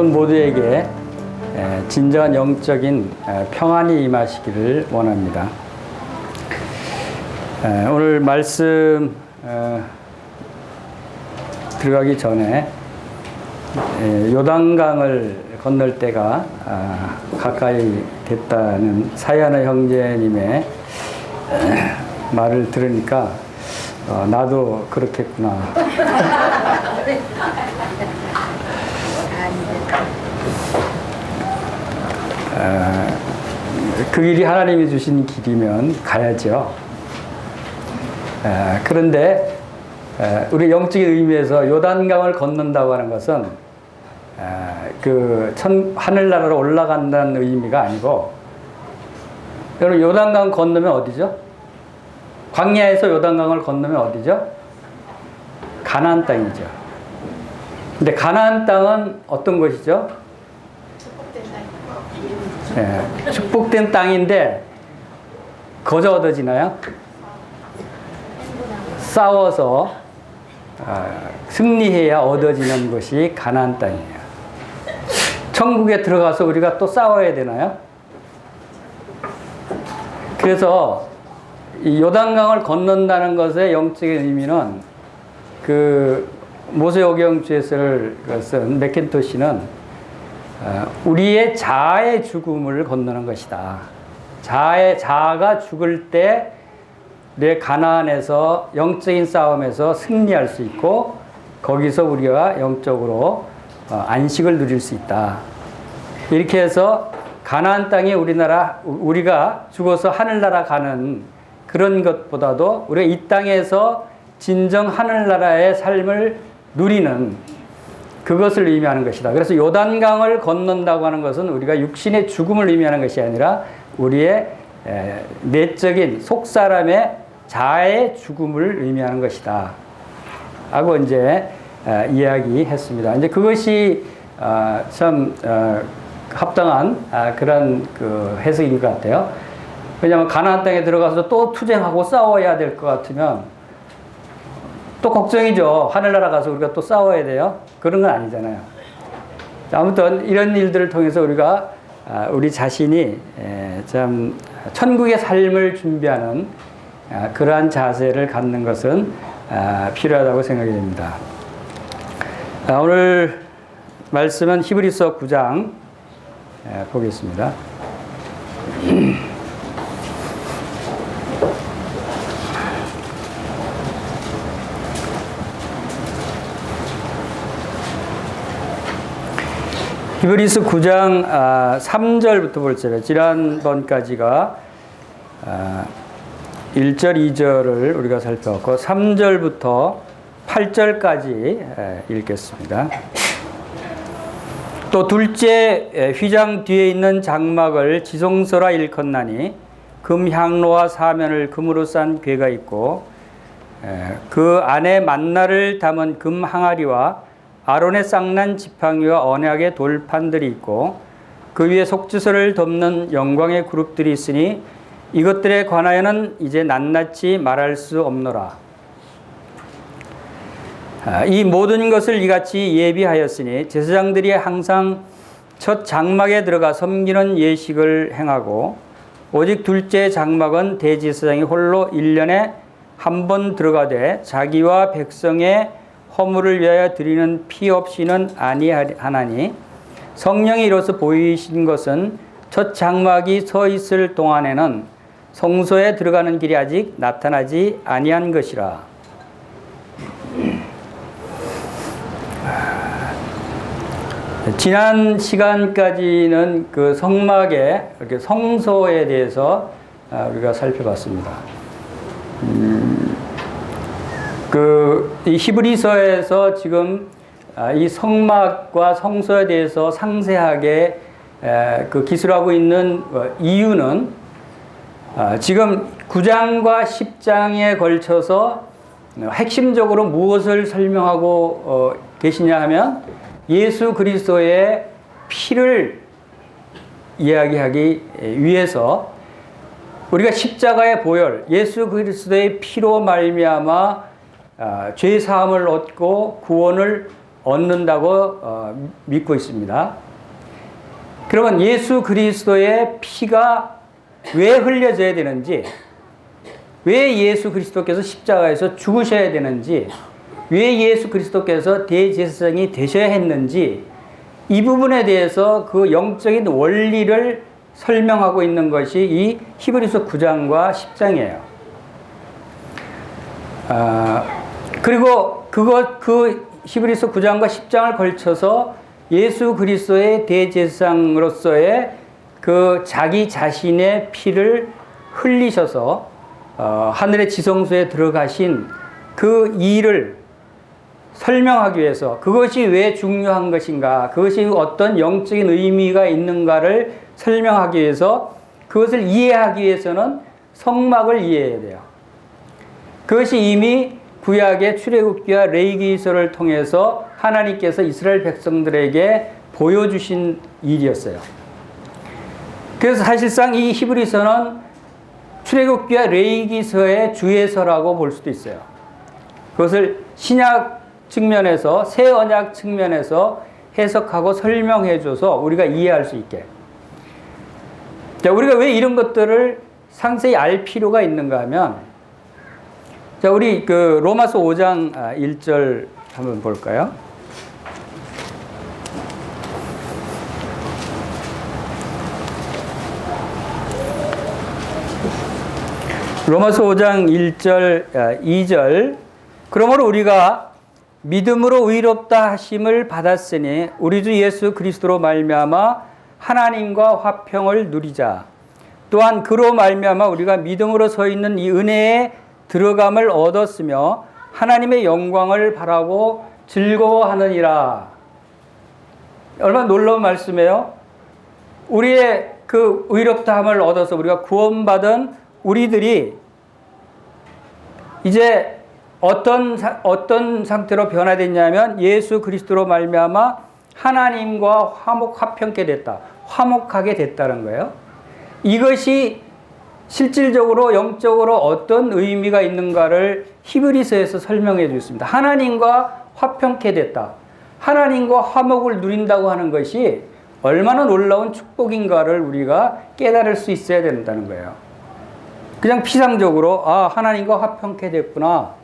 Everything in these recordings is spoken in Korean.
여러분 모두에게 진정한 영적인 평안이 임하시기를 원합니다. 오늘 말씀 들어가기 전에 요단강을 건널 때가 가까이 됐다는 사야나 형제님의 말을 들으니까 나도 그렇겠구나. 그 길이 하나님이 주신 길이면 가야죠. 그런데 우리 영적인 의미에서 요단강을 건넌다고 하는 것은 하늘나라로 올라간다는 의미가 아니고, 여러분 요단강 건너면 어디죠? 광야에서 요단강을 건너면 어디죠? 가나안 땅이죠. 근데 가나안 땅은 어떤 것이죠? 축복된 땅인데 거저 얻어지나요? 싸워서 승리해야 얻어지는 것이 가나안 땅이에요. 천국에 들어가서 우리가 또 싸워야 되나요? 그래서 이 요단강을 건넌다는 것의 영적인 의미는 모세오경주에서 쓴 맥킨토시는 우리의 자아의 죽음을 건너는 것이다. 자아가 죽을 때 내 가나안에서 영적인 싸움에서 승리할 수 있고, 거기서 우리가 영적으로 안식을 누릴 수 있다. 이렇게 해서 가나안 땅에 우리가 죽어서 하늘나라 가는 그런 것보다도 우리가 이 땅에서 진정 하늘나라의 삶을 누리는 그것을 의미하는 것이다. 그래서 요단강을 건넌다고 하는 것은 우리가 육신의 죽음을 의미하는 것이 아니라 우리의 내적인 속사람의 자아의 죽음을 의미하는 것이다 하고 이제 이야기했습니다. 이제 그것이 참 합당한 그런 해석인 것 같아요. 왜냐하면 가나안 땅에 들어가서 또 투쟁하고 싸워야 될 것 같으면 또 걱정이죠. 하늘나라 가서 우리가 또 싸워야 돼요. 그런 건 아니잖아요. 아무튼 이런 일들을 통해서 우리가 우리 자신이 참 천국의 삶을 준비하는 그러한 자세를 갖는 것은 필요하다고 생각이 됩니다. 오늘 말씀은 히브리서 9장 보겠습니다. 히브리서 9장 3절부터 볼게요. 지난번까지가 1절, 2절을 우리가 살펴봤고 3절부터 8절까지 읽겠습니다. 또 둘째 휘장 뒤에 있는 장막을 지성소라 일컫나니 금향로와 사면을 금으로 싼 궤가 있고 그 안에 만나를 담은 금 항아리와 아론의 쌍난 지팡이와 언약의 돌판들이 있고 그 위에 속죄소를 덮는 영광의 그룹들이 있으니 이것들에 관하여는 이제 낱낱이 말할 수 없노라. 이 모든 것을 이같이 예비하였으니 제사장들이 항상 첫 장막에 들어가 섬기는 예식을 행하고 오직 둘째 장막은 대제사장이 홀로 1년에 한 번 들어가되 자기와 백성의 허물을 위하여 드리는 피 없이는 아니하나니 성령이 이로써 보이신 것은 첫 장막이 서 있을 동안에는 성소에 들어가는 길이 아직 나타나지 아니한 것이라. 지난 시간까지는 그 성막의 이렇게 성소에 대해서 우리가 살펴봤습니다. 이 히브리서에서 지금 이 성막과 성소에 대해서 상세하게 기술하고 있는 이유는 지금 9장과 10장에 걸쳐서 핵심적으로 무엇을 설명하고 계시냐 하면 예수 그리스도의 피를 이야기하기 위해서 우리가 십자가의 보혈, 예수 그리스도의 피로 말미암아 죄 사함을 얻고 구원을 얻는다고 믿고 있습니다. 그러면 예수 그리스도의 피가 왜 흘려져야 되는지, 왜 예수 그리스도께서 십자가에서 죽으셔야 되는지, 왜 예수 그리스도께서 대제사장이 되셔야 했는지, 이 부분에 대해서 그 영적인 원리를 설명하고 있는 것이 이 히브리서 9장과 10장이에요. 그리고 그 히브리서 9장과 10장을 걸쳐서 예수 그리스도의 대제사장으로서의 그 자기 자신의 피를 흘리셔서 하늘의 지성소에 들어가신 그 일을 설명하기 위해서, 그것이 왜 중요한 것인가, 그것이 어떤 영적인 의미가 있는가를 설명하기 위해서, 그것을 이해하기 위해서는 성막을 이해해야 돼요. 그것이 이미 구약의 출애굽기와 레위기서를 통해서 하나님께서 이스라엘 백성들에게 보여주신 일이었어요. 그래서 사실상 이 히브리서는 출애굽기와 레위기서의 주예서라고 볼 수도 있어요. 그것을 신약 측면에서, 새 언약 측면에서 해석하고 설명해줘서 우리가 이해할 수 있게. 자, 우리가 왜 이런 것들을 상세히 알 필요가 있는가 하면, 자, 우리 그 로마서 5장 1절 한번 볼까요? 로마서 5장 1절, 2절. 그러므로 우리가 믿음으로 의롭다 하심을 받았으니 우리 주 예수 그리스도로 말미암아 하나님과 화평을 누리자. 또한 그로 말미암아 우리가 믿음으로 서 있는 이 은혜에 들어감을 얻었으며 하나님의 영광을 바라고 즐거워하느니라. 얼마나 놀라운 말씀이에요. 우리의 그 의롭다함을 얻어서 우리가 구원받은 우리들이 이제 어떤 상태로 변화됐냐면 예수 그리스도로 말미암아 하나님과 화평케 됐다. 화목하게 됐다는 거예요. 이것이 실질적으로 영적으로 어떤 의미가 있는가를 히브리서에서 설명해 주셨습니다. 하나님과 화평케 됐다. 하나님과 화목을 누린다고 하는 것이 얼마나 놀라운 축복인가를 우리가 깨달을 수 있어야 된다는 거예요. 그냥 피상적으로 하나님과 화평케 됐구나.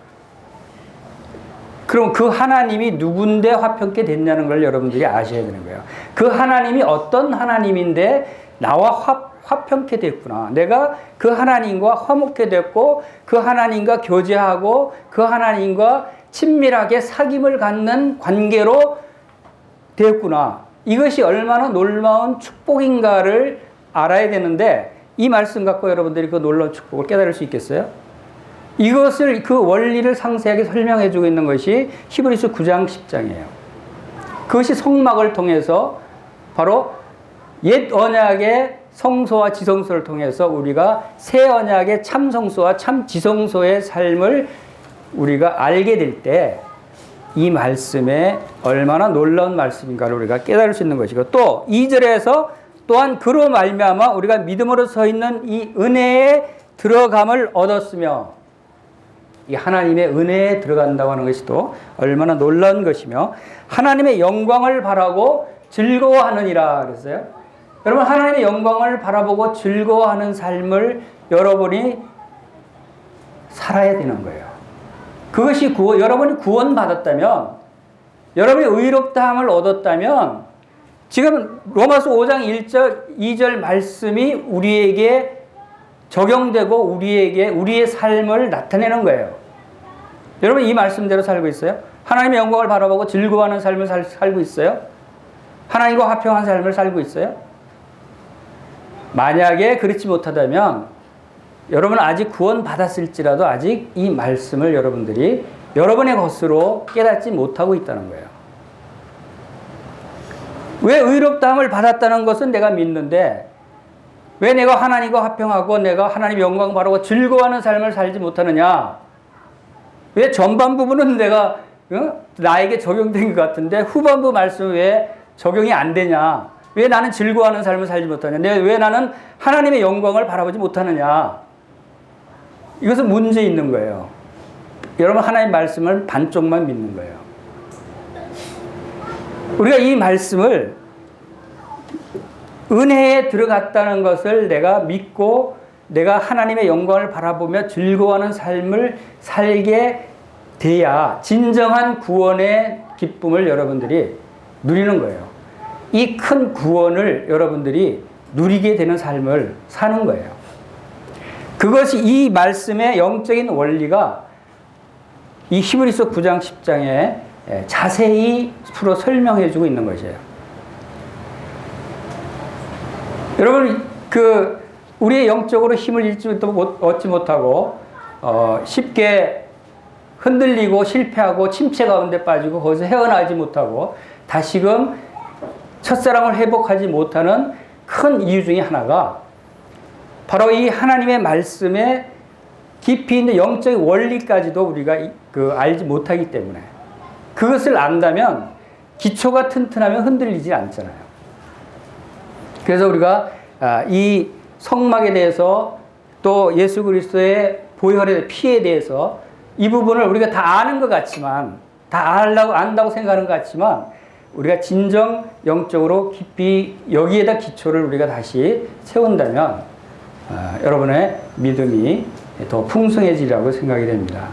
그럼 그 하나님이 누군데 화평케 됐냐는 걸 여러분들이 아셔야 되는 거예요. 그 하나님이 어떤 하나님인데 나와 화평케 됐구나. 내가 그 하나님과 화목케 됐고 그 하나님과 교제하고 그 하나님과 친밀하게 사귐을 갖는 관계로 됐구나. 이것이 얼마나 놀라운 축복인가를 알아야 되는데 이 말씀 갖고 여러분들이 그 놀라운 축복을 깨달을 수 있겠어요? 이것을, 그 원리를 상세하게 설명해 주고 있는 것이 히브리서 9장 10장이에요. 그것이 성막을 통해서 바로 옛 언약의 성소와 지성소를 통해서 우리가 새 언약의 참 성소와 참 지성소의 삶을 우리가 알게 될 때 이 말씀에 얼마나 놀라운 말씀인가를 우리가 깨달을 수 있는 것이고, 또 2절에서 또한 그로 말미암아 우리가 믿음으로 서 있는 이 은혜에 들어감을 얻었으며, 이 하나님의 은혜에 들어간다고 하는 것이 또 얼마나 놀라운 것이며 하나님의 영광을 바라고 즐거워하느니라 그랬어요. 여러분, 하나님의 영광을 바라보고 즐거워하는 삶을 여러분이 살아야 되는 거예요. 그것이 여러분이 구원받았다면, 여러분이 의롭다함을 얻었다면 지금 로마서 5장 1절, 2절 말씀이 우리에게 적용되고 우리의 삶을 나타내는 거예요. 여러분, 이 말씀대로 살고 있어요? 하나님의 영광을 바라보고 즐거워하는 삶을 살고 있어요? 하나님과 화평한 삶을 살고 있어요? 만약에 그렇지 못하다면 여러분은 아직 구원받았을지라도 아직 이 말씀을 여러분들이 여러분의 것으로 깨닫지 못하고 있다는 거예요. 왜 의롭다함을 받았다는 것은 내가 믿는데 왜 내가 하나님과 화평하고 내가 하나님의 영광 바라고 즐거워하는 삶을 살지 못하느냐? 왜 전반 부분은 내가 나에게 적용된 것 같은데 후반부 말씀은 왜 적용이 안 되냐? 왜 나는 즐거워하는 삶을 살지 못하느냐? 왜 나는 하나님의 영광을 바라보지 못하느냐? 이것은 문제 있는 거예요. 여러분, 하나님의 말씀을 반쪽만 믿는 거예요. 우리가 이 말씀을 은혜에 들어갔다는 것을 내가 믿고 내가 하나님의 영광을 바라보며 즐거워하는 삶을 살게 돼야 진정한 구원의 기쁨을 여러분들이 누리는 거예요. 이 큰 구원을 여러분들이 누리게 되는 삶을 사는 거예요. 그것이 이 말씀의 영적인 원리가 이 히브리서 9장 10장에 자세히 풀어 설명해 주고 있는 것이에요. 여러분, 우리의 영적으로 힘을 얻지 못하고 쉽게 흔들리고 실패하고 침체 가운데 빠지고 거기서 헤어나지 못하고 다시금 첫사랑을 회복하지 못하는 큰 이유 중에 하나가 바로 이 하나님의 말씀에 깊이 있는 영적인 원리까지도 우리가 알지 못하기 때문에, 그것을 안다면 기초가 튼튼하면 흔들리지 않잖아요. 그래서 우리가 이 성막에 대해서 또 예수 그리스도의 보혈의 피에 대해서 이 부분을 우리가 다 아는 것 같지만, 다 안다고 생각하는 것 같지만, 우리가 진정 영적으로 깊이 여기에다 기초를 우리가 다시 세운다면 여러분의 믿음이 더 풍성해지리라고 생각이 됩니다.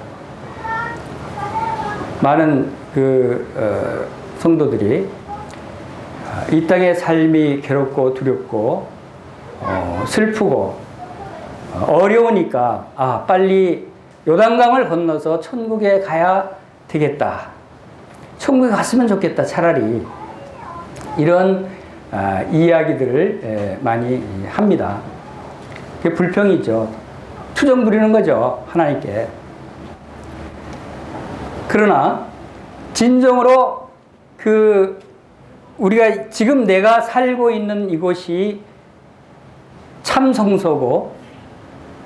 많은 성도들이 이 땅의 삶이 괴롭고 두렵고 슬프고 어려우니까 빨리 요단강을 건너서 천국에 가야 되겠다. 천국에 갔으면 좋겠다, 차라리. 이런 이야기들을 많이 합니다. 그게 불평이죠. 투정 부리는 거죠, 하나님께. 그러나 진정으로 우리가 지금 내가 살고 있는 이곳이 참 성소고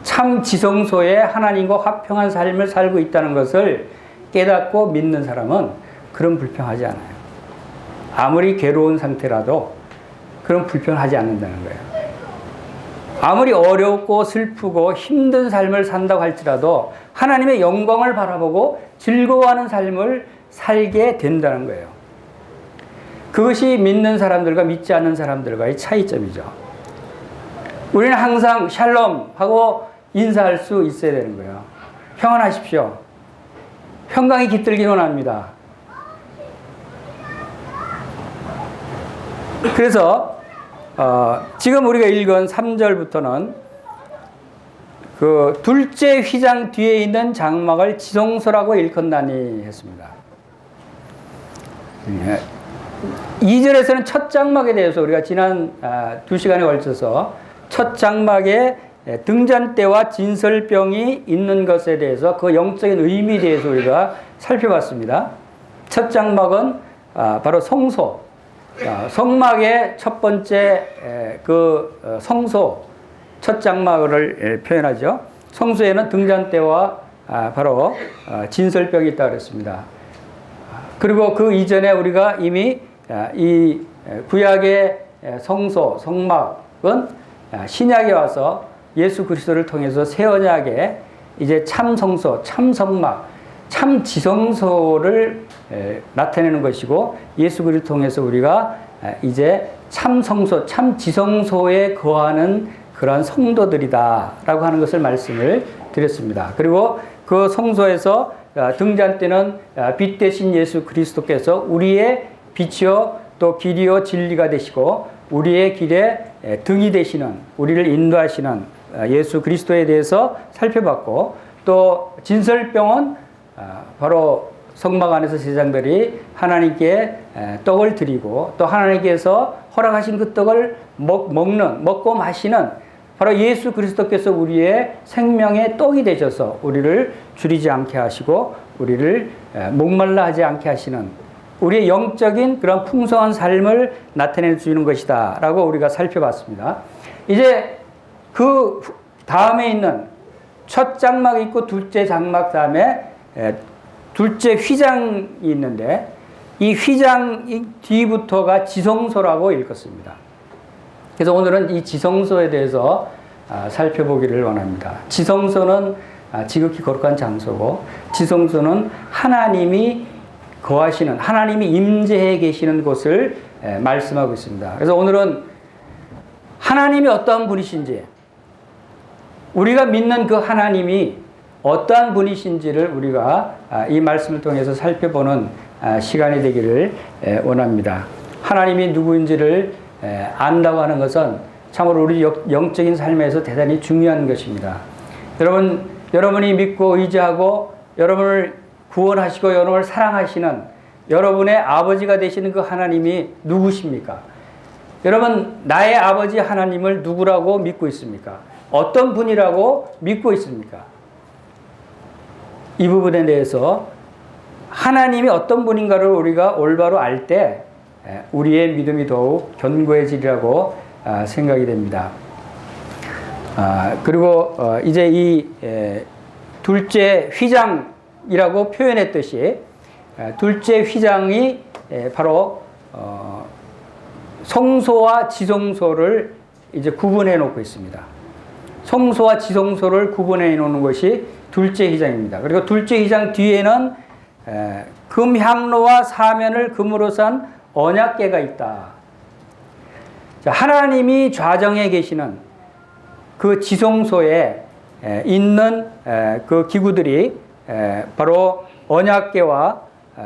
참 지성소에 하나님과 화평한 삶을 살고 있다는 것을 깨닫고 믿는 사람은 그런 불평하지 않아요. 아무리 괴로운 상태라도 그런 불평하지 않는다는 거예요. 아무리 어렵고 슬프고 힘든 삶을 산다고 할지라도 하나님의 영광을 바라보고 즐거워하는 삶을 살게 된다는 거예요. 그것이 믿는 사람들과 믿지 않는 사람들과의 차이점이죠. 우리는 항상 샬롬 하고 인사할 수 있어야 되는 거예요. 평안하십시오. 평강이 깃들기를 원합니다. 그래서 지금 우리가 읽은 3절부터는 그 둘째 휘장 뒤에 있는 장막을 지성소라고 일컫나니 했습니다. 2절에서는 첫 장막에 대해서 우리가 지난 2시간에 걸쳐서 첫 장막에 등잔대와 진설병이 있는 것에 대해서 그 영적인 의미에 대해서 우리가 살펴봤습니다. 첫 장막은 바로 성소, 성막의 첫 번째 성소, 첫 장막을 표현하죠. 성소에는 등잔대와 바로 진설병이 있다고 그랬습니다. 그리고 그 이전에 우리가 이미 이 구약의 성소, 성막은 신약에 와서 예수 그리스도를 통해서 새 언약에 이제 참 성소, 참 성막, 참 지성소를 나타내는 것이고, 예수 그리스도를 통해서 우리가 이제 참 성소, 참 지성소에 거하는 그러한 성도들이다라고 하는 것을 말씀을 드렸습니다. 그리고 그 성소에서 등잔대는 빛 대신 예수 그리스도께서 우리의 빛이요 또 길이요 진리가 되시고 우리의 길에 등이 되시는, 우리를 인도하시는 예수 그리스도에 대해서 살펴봤고, 또 진설병은 바로 성막 안에서 제사장들이 하나님께 떡을 드리고 또 하나님께서 허락하신 그 떡을 먹고 마시는 바로 예수 그리스도께서 우리의 생명의 떡이 되셔서 우리를 줄이지 않게 하시고 우리를 목말라 하지 않게 하시는 우리의 영적인 그런 풍성한 삶을 나타내 주는 것이다 라고 우리가 살펴봤습니다. 이제 그 다음에 있는 첫 장막이 있고 둘째 장막 다음에 둘째 휘장이 있는데, 이 휘장 뒤부터가 지성소라고 읽었습니다. 그래서 오늘은 이 지성소에 대해서 살펴보기를 원합니다. 지성소는 지극히 거룩한 장소고, 지성소는 하나님이 거하시는, 하나님이 임재해 계시는 곳을 말씀하고 있습니다. 그래서 오늘은 하나님이 어떠한 분이신지, 우리가 믿는 그 하나님이 어떠한 분이신지를 우리가 이 말씀을 통해서 살펴보는 시간이 되기를 원합니다. 하나님이 누구인지를 안다고 하는 것은 참으로 우리 영적인 삶에서 대단히 중요한 것입니다. 여러분이 믿고 의지하고 여러분을 구원하시고 여러분을 사랑하시는 여러분의 아버지가 되시는 그 하나님이 누구십니까? 여러분, 나의 아버지 하나님을 누구라고 믿고 있습니까? 어떤 분이라고 믿고 있습니까? 이 부분에 대해서 하나님이 어떤 분인가를 우리가 올바로 알 때 우리의 믿음이 더욱 견고해지리라고 생각이 됩니다. 그리고 이제 이 둘째 휘장이라고 표현했듯이 둘째 휘장이 바로 성소와 지성소를 이제 구분해 놓고 있습니다. 성소와 지성소를 구분해 놓는 것이 둘째 휘장입니다. 그리고 둘째 휘장 뒤에는 금향로와 사면을 금으로 산 언약궤가 있다. 자, 하나님이 좌정에 계시는 그 지성소에 있는 그 기구들이 바로 언약궤와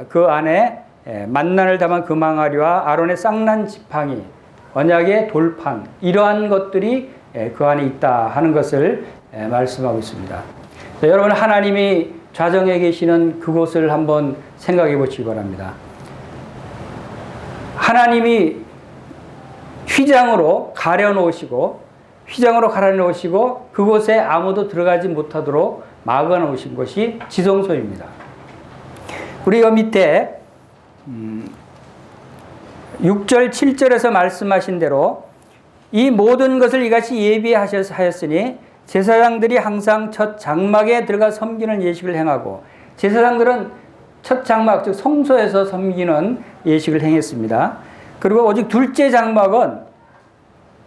그 안에 만난을 담은 금항아리와 아론의 쌍난 지팡이, 언약의 돌판, 이러한 것들이 그 안에 있다 하는 것을 말씀하고 있습니다. 자, 여러분, 하나님이 좌정에 계시는 그곳을 한번 생각해 보시기 바랍니다. 하나님이 휘장으로 가려놓으시고 그곳에 아무도 들어가지 못하도록 막아놓으신 것이 지성소입니다. 우리가 밑에 6절 7절에서 말씀하신 대로 이 모든 것을 이같이 예비하였으니 제사장들이 항상 첫 장막에 들어가 섬기는 예식을 행하고, 제사장들은 첫 장막, 즉 성소에서 섬기는 예식을 행했습니다. 그리고 오직 둘째 장막은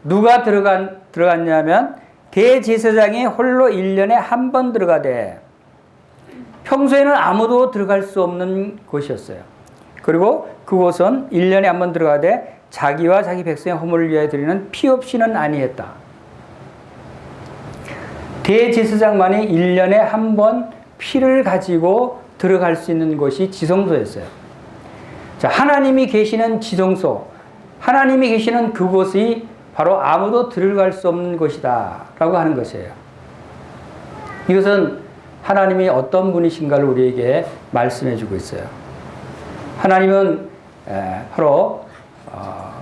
누가 들어갔냐면 대제사장이 홀로 1년에 한 번 들어가되, 평소에는 아무도 들어갈 수 없는 곳이었어요. 그리고 그곳은 1년에 한 번 들어가되 자기와 자기 백성의 허물을 위하여 드리는 피 없이는 아니했다. 대제사장만이 1년에 한 번 피를 가지고 들어갈 수 있는 곳이 지성소였어요. 자, 하나님이 계시는 지성소, 하나님이 계시는 그곳이 바로 아무도 들어갈 수 없는 곳이다 라고 하는 것이에요. 이것은 하나님이 어떤 분이신가를 우리에게 말씀해 주고 있어요. 하나님은 바로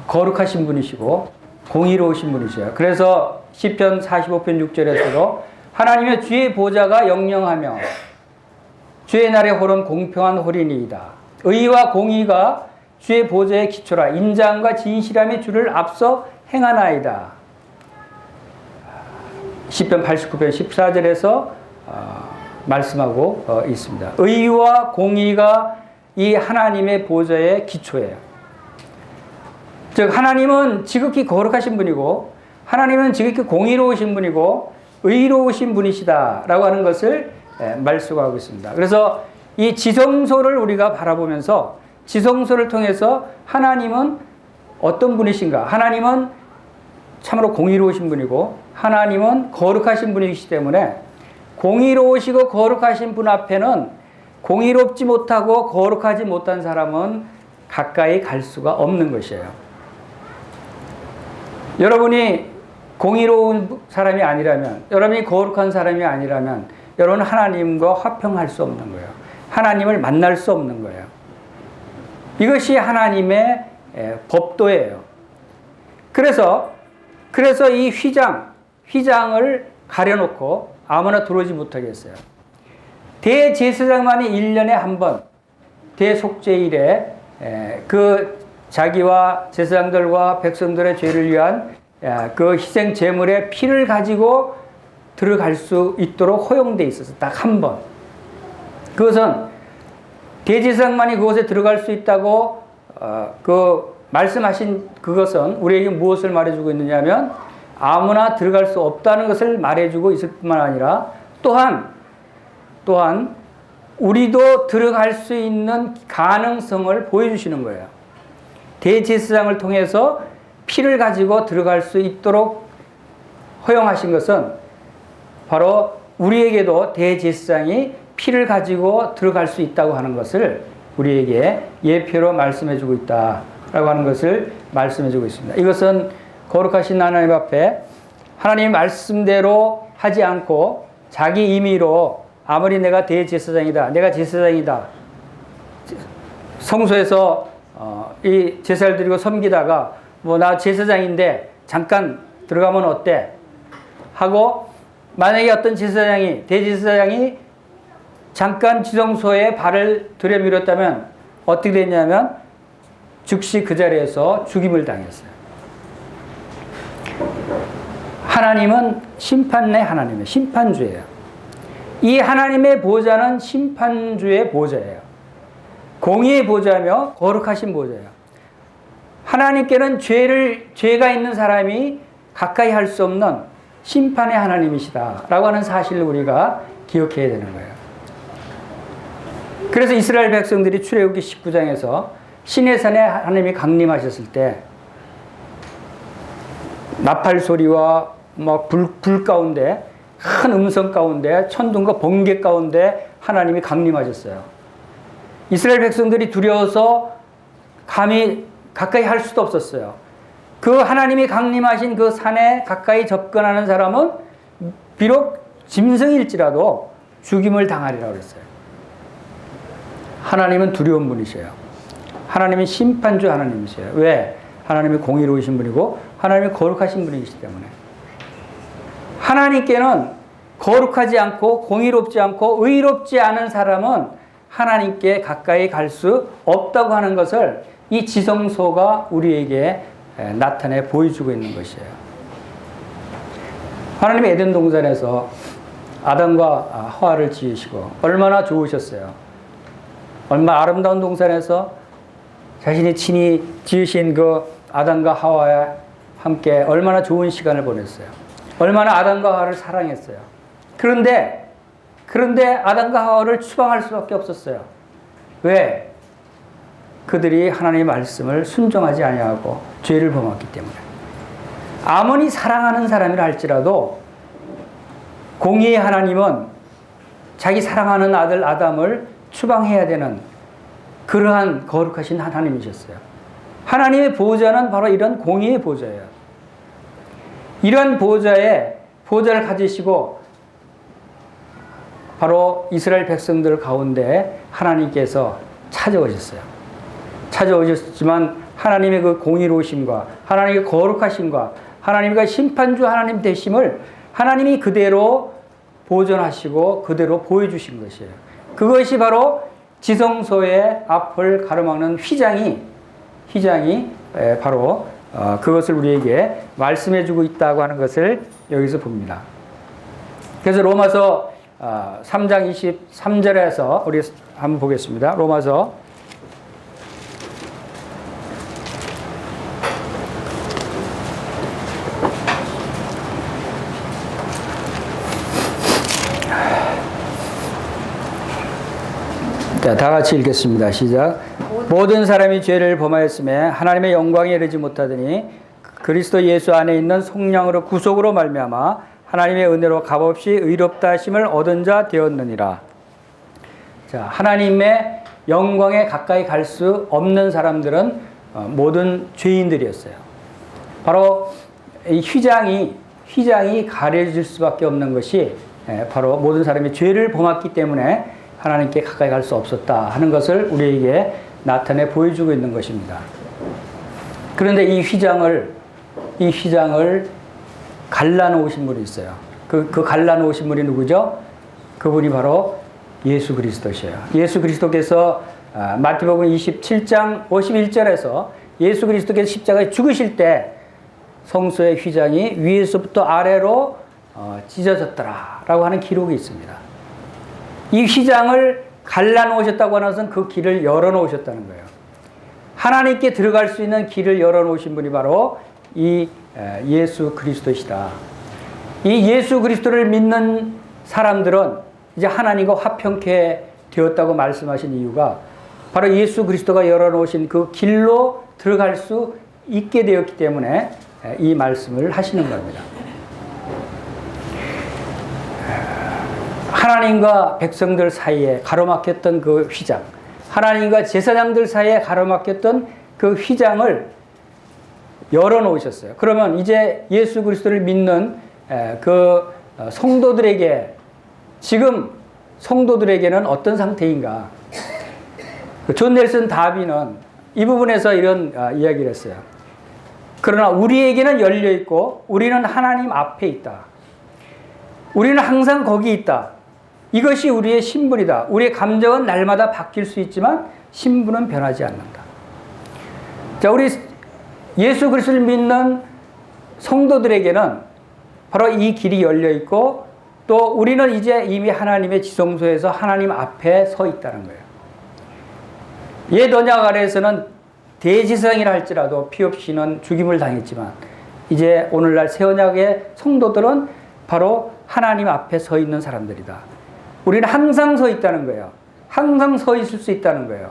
거룩하신 분이시고 공의로우신 분이셔요. 그래서 시편 45편 6절에서도 하나님의 주의 보좌가 영영하며 주의 날의 홀은 공평한 홀이니이다. 의와 공의가 주의 보좌의 기초라. 인자함과 진실함이 주를 앞서 행하나이다. 시편 89편 14절에서 말씀하고 있습니다. 의와 공의가 이 하나님의 보좌의 기초예요. 즉 하나님은 지극히 거룩하신 분이고 하나님은 지극히 공의로우신 분이고 의로우신 분이시다라고 하는 것을 말씀하고 있습니다. 그래서 이 지성소를 우리가 바라보면서 지성소를 통해서 하나님은 어떤 분이신가? 하나님은 참으로 공의로우신 분이고 하나님은 거룩하신 분이시기 때문에 공의로우시고 거룩하신 분 앞에는 공의롭지 못하고 거룩하지 못한 사람은 가까이 갈 수가 없는 것이에요. 여러분이 공의로운 사람이 아니라면, 여러분이 거룩한 사람이 아니라면 여러분은 하나님과 화평할 수 없는 거예요. 하나님을 만날 수 없는 거예요. 이것이 하나님의 법도예요. 그래서 이 휘장을 가려놓고 아무나 들어오지 못하게 했어요. 대제사장만이 1년에 한 번 대속죄일에 그 자기와 제사장들과 백성들의 죄를 위한 그 희생 제물의 피를 가지고 들어갈 수 있도록 허용되어 있어서 딱 한 번. 그것은 대제사장만이 그곳에 들어갈 수 있다고 그 말씀하신 그것은 우리에게 무엇을 말해주고 있느냐면 아무나 들어갈 수 없다는 것을 말해주고 있을 뿐만 아니라 또한 우리도 들어갈 수 있는 가능성을 보여주시는 거예요. 대제사장을 통해서 피를 가지고 들어갈 수 있도록 허용하신 것은 바로 우리에게도 대제사장이 피를 가지고 들어갈 수 있다고 하는 것을 우리에게 예표로 말씀해주고 있다라고 하는 것을 말씀해주고 있습니다. 이것은 거룩하신 하나님 앞에 하나님 말씀대로 하지 않고 자기 임의로 아무리 내가 대제사장이다, 내가 제사장이다, 성소에서 이 제사를 드리고 섬기다가 뭐 나 제사장인데 잠깐 들어가면 어때? 하고 만약에 어떤 제사장이 대제사장이 잠깐 지성소에 발을 들여밀었다면 어떻게 됐냐면 즉시 그 자리에서 죽임을 당했어요. 하나님은 심판의 하나님이에요. 심판주예요. 이 하나님의 보좌는 심판주의 보좌예요. 공의의 보좌며 거룩하신 보좌예요. 하나님께는 죄가 있는 사람이 가까이 할 수 없는 심판의 하나님이시다라고 하는 사실을 우리가 기억해야 되는 거예요. 그래서 이스라엘 백성들이 출애굽기 19장에서 시내산에 하나님이 강림하셨을 때 나팔 소리와 막 불 가운데 큰 음성 가운데 천둥과 번개 가운데 하나님이 강림하셨어요. 이스라엘 백성들이 두려워서 감히 가까이 할 수도 없었어요. 그 하나님이 강림하신 그 산에 가까이 접근하는 사람은 비록 짐승일지라도 죽임을 당하리라고 그랬어요. 하나님은 두려운 분이셔요. 하나님은 심판주 하나님이세요. 왜? 하나님이 공의로우신 분이고 하나님이 거룩하신 분이시기 때문에. 하나님께는 거룩하지 않고 공의롭지 않고 의롭지 않은 사람은 하나님께 가까이 갈 수 없다고 하는 것을 이 지성소가 우리에게 나타내 보여주고 있는 것이에요. 하나님이 에덴 동산에서 아담과 하와를 지으시고 얼마나 좋으셨어요. 얼마나 아름다운 동산에서 자신이 친히 지으신 그 아담과 하와와 함께 얼마나 좋은 시간을 보냈어요. 얼마나 아담과 하와를 사랑했어요. 그런데 아담과 하와를 추방할 수밖에 없었어요. 왜? 그들이 하나님의 말씀을 순종하지 아니하고 죄를 범했기 때문에. 아무리 사랑하는 사람이라 할지라도 공의의 하나님은 자기 사랑하는 아들 아담을 추방해야 되는 그러한 거룩하신 하나님이셨어요. 하나님의 보호자는 바로 이런 공의의 보호자예요. 이런 보호자를 가지시고 바로 이스라엘 백성들 가운데 하나님께서 찾아오셨어요. 찾아오셨지만 하나님의 그 공의로우심과 하나님의 거룩하심과 하나님과 심판주 하나님 되심을 하나님이 그대로 보존하시고 그대로 보여주신 것이에요. 그것이 바로 지성소의 앞을 가로막는 휘장이 바로 그것을 우리에게 말씀해주고 있다고 하는 것을 여기서 봅니다. 그래서 로마서 3장 23절에서 우리 한번 보겠습니다. 로마서 '다 같이 읽겠습니다. 시작. 모든 사람이 죄를 범하였음에 하나님의 영광에 이르지 못하더니 그리스도 예수 안에 있는 성령으로 구속으로 말미암아 하나님의 은혜로 값없이 의롭다 하심을 얻은 자 되었느니라. 자, 하나님의 영광에 가까이 갈 수 없는 사람들은 모든 죄인들이었어요. 바로 이 휘장이 가려질 수밖에 없는 것이 바로 모든 사람이 죄를 범했기 때문에 하나님께 가까이 갈 수 없었다 하는 것을 우리에게 나타내 보여주고 있는 것입니다. 그런데 이 휘장을 갈라놓으신 분이 있어요. 그 갈라놓으신 분이 누구죠? 그분이 바로 예수 그리스도시에요. 예수 그리스도께서 마태복음 27장 51절에서 예수 그리스도께서 십자가에 죽으실 때 성소의 휘장이 위에서부터 아래로 찢어졌더라라고 하는 기록이 있습니다. 이 휘장을 갈라놓으셨다고 하는 것은 그 길을 열어놓으셨다는 거예요. 하나님께 들어갈 수 있는 길을 열어놓으신 분이 바로 이 예수 그리스도시다. 이 예수 그리스도를 믿는 사람들은 이제 하나님과 화평케 되었다고 말씀하신 이유가 바로 예수 그리스도가 열어놓으신 그 길로 들어갈 수 있게 되었기 때문에 이 말씀을 하시는 겁니다. 하나님과 백성들 사이에 가로막혔던 그 휘장, 하나님과 제사장들 사이에 가로막혔던 그 휘장을 열어놓으셨어요. 그러면 이제 예수 그리스도를 믿는 그 성도들에게, 지금 성도들에게는 어떤 상태인가? 존 넬슨 다비는 이 부분에서 이런 이야기를 했어요. 그러나 우리에게는 열려 있고 우리는 하나님 앞에 있다. 우리는 항상 거기 있다. 이것이 우리의 신분이다. 우리의 감정은 날마다 바뀔 수 있지만 신분은 변하지 않는다. 자, 우리 예수 그리스도를 믿는 성도들에게는 바로 이 길이 열려 있고 또 우리는 이제 이미 하나님의 지성소에서 하나님 앞에 서 있다는 거예요. 옛 언약 아래에서는 대지성이라 할지라도 피 없이는 죽임을 당했지만 이제 오늘날 새 언약의 성도들은 바로 하나님 앞에 서 있는 사람들이다. 우리는 항상 서 있다는 거예요. 항상 서 있을 수 있다는 거예요.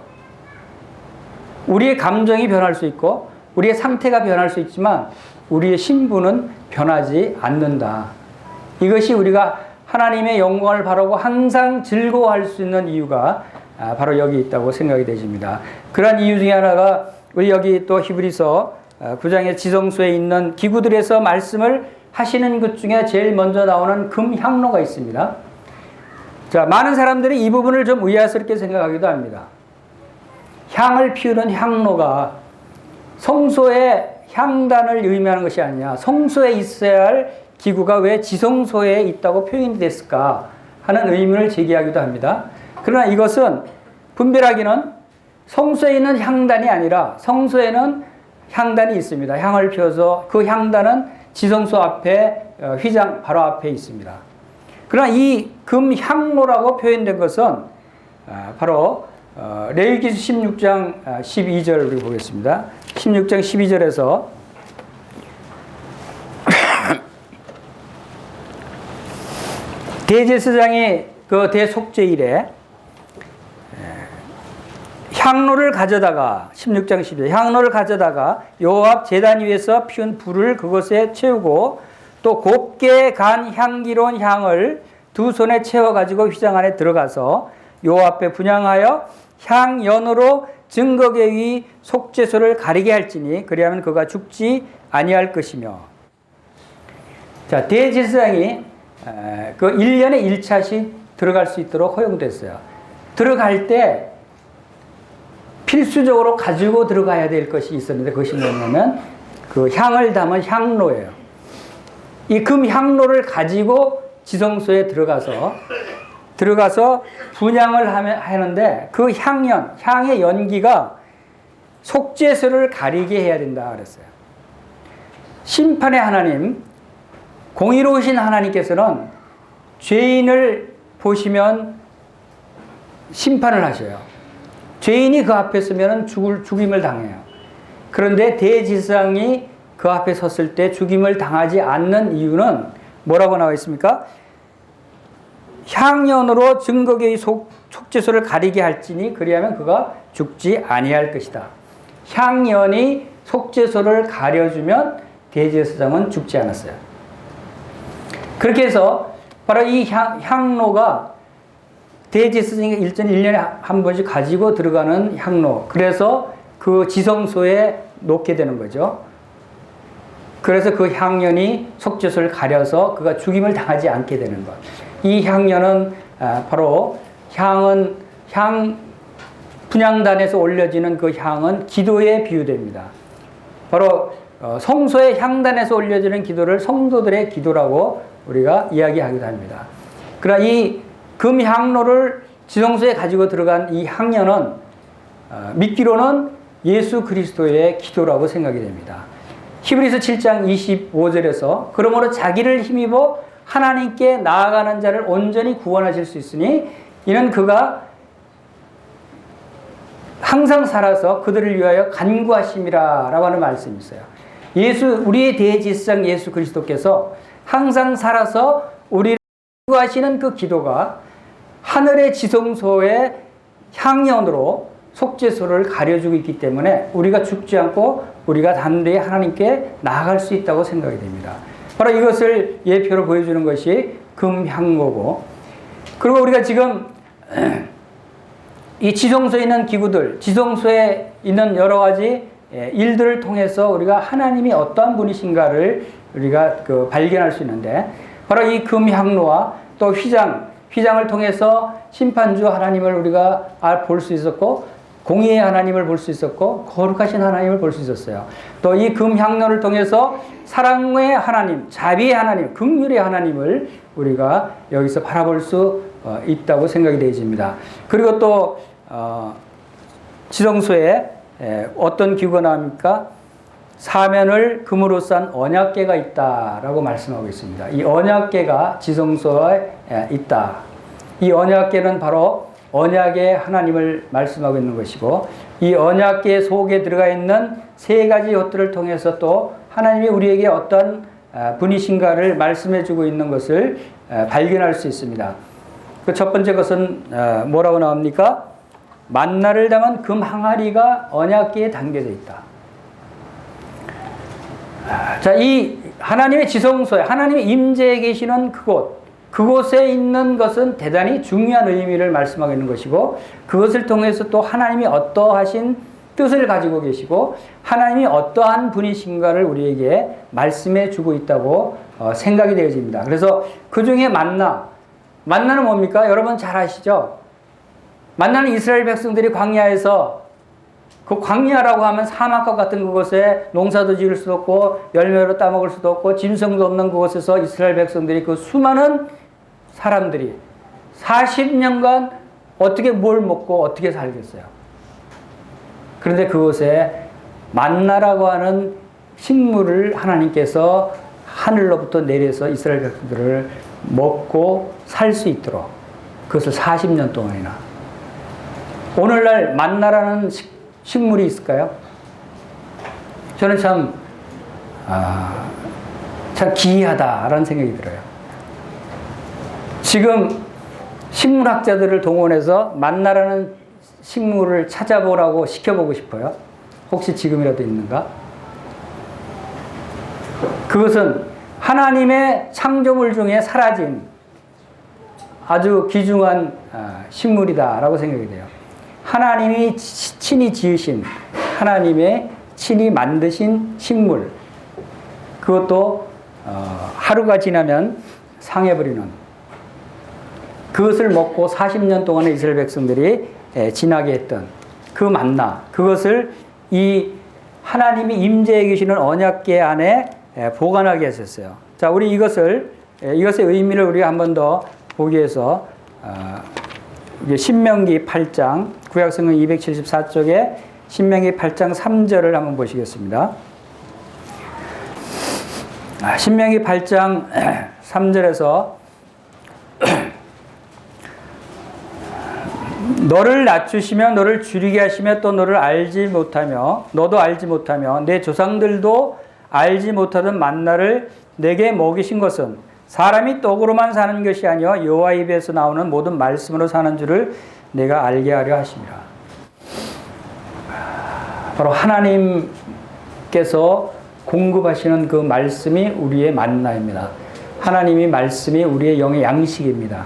우리의 감정이 변할 수 있고 우리의 상태가 변할 수 있지만 우리의 신분은 변하지 않는다. 이것이 우리가 하나님의 영광을 바라고 항상 즐거워할 수 있는 이유가 바로 여기 있다고 생각이 되십니다. 그런 이유 중에 하나가 우리 여기 또 히브리서 9장의 지성소에 있는 기구들에서 말씀을 하시는 것 중에 제일 먼저 나오는 금향로가 있습니다. 자, 많은 사람들이 이 부분을 좀 의아스럽게 생각하기도 합니다. 향을 피우는 향로가 성소의 향단을 의미하는 것이 아니냐, 성소에 있어야 할 기구가 왜 지성소에 있다고 표현이 됐을까 하는 의문을 제기하기도 합니다. 그러나 이것은 분별하기는 성소에 있는 향단이 아니라 성소에는 향단이 있습니다. 향을 피워서 그 향단은 지성소 앞에 휘장 바로 앞에 있습니다. 그러나 이 금향로라고 표현된 것은 바로 레위기서 16장 12절 우리 보겠습니다. 16장 12절에서 대제사장이 그 대속죄일에 향로를 가져다가 16장 12절 향로를 가져다가 요 앞 제단 위에서 피운 불을 그것에 채우고 또 곱게 간 향기로운 향을 두 손에 채워가지고 휘장 안에 들어가서 요 앞에 분향하여 향연으로 증거계 위 속죄소를 가리게 할지니 그리하면 그가 죽지 아니할 것이며. 자, 대제사장이 그 1년에 1차씩 들어갈 수 있도록 허용됐어요. 들어갈 때 필수적으로 가지고 들어가야 될 것이 있었는데 그것이 뭐냐면 그 향을 담은 향로예요. 이 금향로를 가지고 지성소에 들어가서 분향을 하는데 그 향의 연기가 속죄소를 가리게 해야 된다 그랬어요. 심판의 하나님, 공의로우신 하나님께서는 죄인을 보시면 심판을 하셔요. 죄인이 그 앞에 서면 죽임을 당해요. 그런데 대제사장이 그 앞에 섰을 때 죽임을 당하지 않는 이유는 뭐라고 나와 있습니까? 향연으로 증거계의 속죄소를 가리게 할지니 그리하면 그가 죽지 아니할 것이다. 향연이 속죄소를 가려주면 대제사장은 죽지 않았어요. 그렇게 해서 바로 이 향로가 대제사장이 1년에 한 번씩 가지고 들어가는 향로. 그래서 그 지성소에 놓게 되는 거죠. 그래서 그 향연이 속죄소를 가려서 그가 죽임을 당하지 않게 되는 것. 이 향연은 바로 분향단에서 올려지는 그 향은 기도에 비유됩니다. 바로 성소의 향단에서 올려지는 기도를 성도들의 기도라고 우리가 이야기하기도 합니다. 그러나 이 금향로를 지성소에 가지고 들어간 이 향연은 믿기로는 예수 그리스도의 기도라고 생각이 됩니다. 히브리서 7장 25절에서 그러므로 자기를 힘입어 하나님께 나아가는 자를 온전히 구원하실 수 있으니 이는 그가 항상 살아서 그들을 위하여 간구하심이라 라고 하는 말씀이 있어요. 우리의 대제사장 예수 그리스도께서 항상 살아서 우리를 간구하시는 그 기도가 하늘의 지성소의 향연으로 속죄소를 가려주고 있기 때문에 우리가 죽지 않고 우리가 단대히 하나님께 나아갈 수 있다고 생각이 됩니다. 바로 이것을 예표로 보여주는 것이 금향로고, 그리고 우리가 지금 이 지성소에 있는 기구들, 지성소에 있는 여러 가지 일들을 통해서 우리가 하나님이 어떠한 분이신가를 우리가 발견할 수 있는데, 바로 이 금향로와 또 휘장을 통해서 심판주 하나님을 우리가 볼 수 있었고, 공의의 하나님을 볼 수 있었고, 거룩하신 하나님을 볼 수 있었어요. 또 이 금향로를 통해서 사랑의 하나님, 자비의 하나님, 긍휼의 하나님을 우리가 여기서 바라볼 수 있다고 생각이 되어집니다. 그리고 또 지성소에 어떤 기구가 나옵니까? 사면을 금으로 싼 언약궤가 있다라고 말씀하고 있습니다. 이 언약궤가 지성소에 있다. 이 언약궤는 바로 언약의 하나님을 말씀하고 있는 것이고, 이 언약궤 속에 들어가 있는 세 가지 것들을 통해서 또 하나님이 우리에게 어떤 분이신가를 말씀해 주고 있는 것을 발견할 수 있습니다. 그 첫 번째 것은 뭐라고 나옵니까? 만나를 담은 금 항아리가 언약궤에 담겨져 있다. 자, 이 하나님의 지성소에 하나님의 임재해 계시는 그곳에 있는 것은 대단히 중요한 의미를 말씀하고 있는 것이고, 그것을 통해서 또 하나님이 어떠하신 뜻을 가지고 계시고 하나님이 어떠한 분이신가를 우리에게 말씀해 주고 있다고 생각이 되어집니다. 그래서 그 중에 만나는 뭡니까? 여러분 잘 아시죠? 만나는 이스라엘 백성들이 광야에서, 그 광야라고 하면 사막과 같은 그곳에 농사도 지을 수도 없고 열매로 따먹을 수도 없고 짐승도 없는 그곳에서 이스라엘 백성들이, 그 수많은 사람들이 40년간 어떻게 뭘 먹고 어떻게 살겠어요? 그런데 그곳에 만나라고 하는 식물을 하나님께서 하늘로부터 내려서 이스라엘 백성들을 먹고 살 수 있도록, 그것을 40년 동안이나. 오늘날 만나라는 식물이 있을까요? 저는 참 기이하다라는 생각이 들어요. 지금 식물학자들을 동원해서 만나라는 식물을 찾아보라고 시켜보고 싶어요. 혹시 지금이라도 있는가? 그것은 하나님의 창조물 중에 사라진 아주 귀중한 식물이다라고 생각이 돼요. 하나님이 친히 지으신, 하나님의 친히 만드신 식물, 그것도 하루가 지나면 상해버리는, 그것을 먹고 40년 동안의 이스라엘 백성들이 지나게 했던 그 만나, 그것을 이 하나님이 임재해 계시는 언약궤 안에 보관하게 했었어요. 자, 우리 이것의 의미를 우리가 한 번 더 보기 위해서 신명기 8장, 구약성경 274쪽에 신명기 8장 3절을 한번 보시겠습니다. 신명기 8장 3절에서 너를 낮추시며 너를 줄이게 하시며 또 너를 알지 못하며 너도 알지 못하며 내 조상들도 알지 못하던 만나를 내게 먹이신 것은 사람이 떡으로만 사는 것이 아니요 여호와 입에서 나오는 모든 말씀으로 사는 줄을 내가 알게 하려 하심이라. 바로 하나님께서 공급하시는 그 말씀이 우리의 만나입니다. 하나님이 말씀이 우리의 영의 양식입니다.